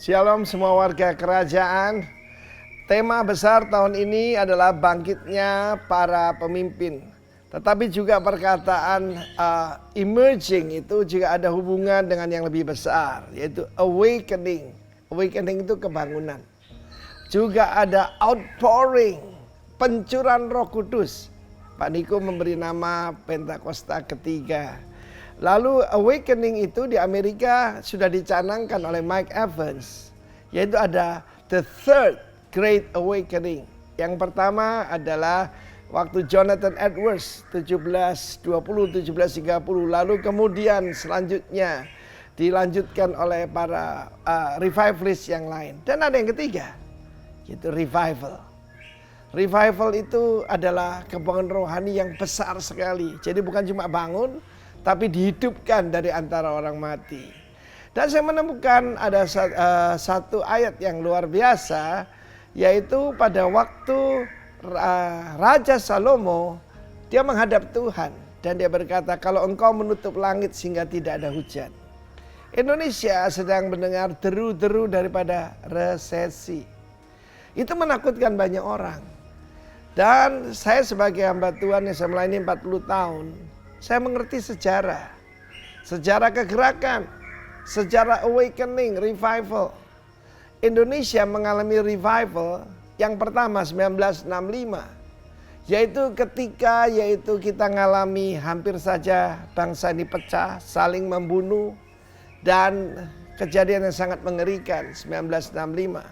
Shalom semua warga kerajaan. Tema besar tahun ini adalah bangkitnya para pemimpin. Tetapi juga perkataan emerging itu juga ada hubungan dengan yang lebih besar, yaitu awakening. Awakening itu kebangunan. Juga ada outpouring, pencurahan Roh Kudus. Pak Niko memberi nama Pentakosta ketiga. Lalu awakening itu di Amerika sudah dicanangkan oleh Mike Evans, yaitu ada the third great awakening. Yang pertama adalah waktu Jonathan Edwards 1720-1730, lalu kemudian selanjutnya dilanjutkan oleh para revivalist yang lain. Dan ada yang ketiga, yaitu revival. Revival itu adalah kebangkitan rohani yang besar sekali. Jadi bukan cuma bangun, tapi dihidupkan dari antara orang mati. Dan saya menemukan ada satu ayat yang luar biasa, yaitu pada waktu Raja Salomo, dia menghadap Tuhan. Dan dia berkata, kalau engkau menutup langit sehingga tidak ada hujan. Indonesia sedang mendengar deru-deru daripada resesi. Itu menakutkan banyak orang. Dan saya sebagai hamba Tuhan yang saya melayani 40 tahun, saya mengerti sejarah. Sejarah kegerakan, sejarah awakening, revival. Indonesia mengalami revival yang pertama 1965. Yaitu ketika kita mengalami hampir saja bangsa ini pecah, saling membunuh. Dan kejadian yang sangat mengerikan 1965.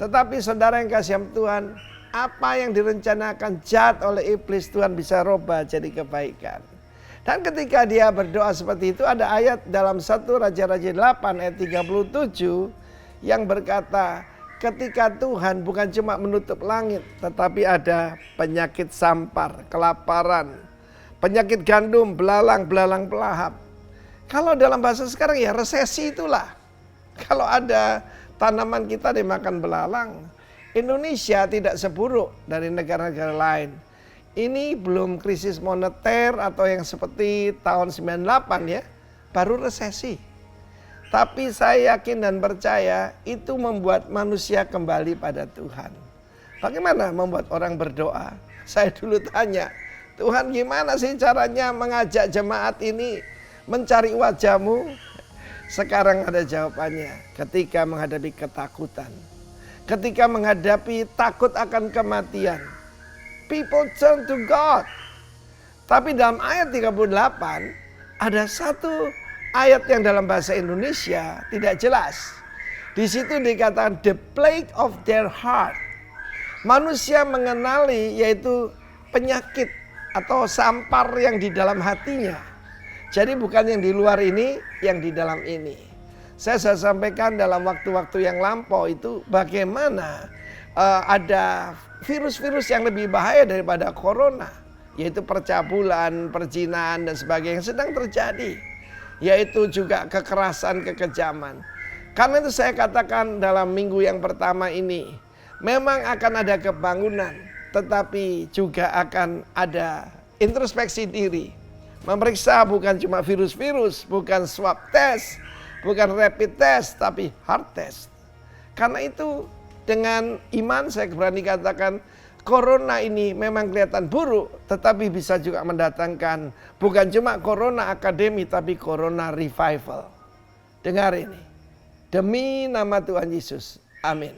Tetapi saudara yang kasih Tuhan, apa yang direncanakan jahat oleh iblis Tuhan bisa rubah jadi kebaikan. Dan ketika dia berdoa seperti itu, ada ayat dalam 1 Raja-Raja 8 ayat 37 yang berkata, ketika Tuhan bukan cuma menutup langit, tetapi ada penyakit sampar, kelaparan, penyakit gandum, belalang pelahap. Kalau dalam bahasa sekarang ya resesi itulah. Kalau ada tanaman kita dimakan belalang, Indonesia tidak seburuk dari negara-negara lain. Ini belum krisis moneter atau yang seperti tahun 98 ya, baru resesi. Tapi saya yakin dan percaya itu membuat manusia kembali pada Tuhan. Bagaimana membuat orang berdoa? Saya dulu tanya, Tuhan gimana sih caranya mengajak jemaat ini mencari wajah-Mu? Sekarang ada jawabannya, ketika menghadapi ketakutan. Ketika menghadapi takut akan kematian. People turn to God. Tapi dalam ayat 38 ada satu ayat yang dalam bahasa Indonesia tidak jelas. Di situ dikatakan the plague of their heart. Manusia mengenali yaitu penyakit atau sampar yang di dalam hatinya. Jadi bukan yang di luar ini, yang di dalam ini. Saya sampaikan dalam waktu-waktu yang lampau itu bagaimana ada virus-virus yang lebih bahaya daripada corona, yaitu percabulan, perzinahan dan sebagainya yang sedang terjadi, yaitu juga kekerasan, kekejaman. Karena itu saya katakan dalam minggu yang pertama ini, memang akan ada kebangunan, tetapi juga akan ada introspeksi diri. Memeriksa bukan cuma virus-virus, bukan swab test, bukan rapid test, tapi hard test. Karena itu dengan iman saya berani katakan corona ini memang kelihatan buruk, tetapi bisa juga mendatangkan bukan cuma corona akademi, tapi corona revival. Dengar ini. Demi nama Tuhan Yesus. Amin.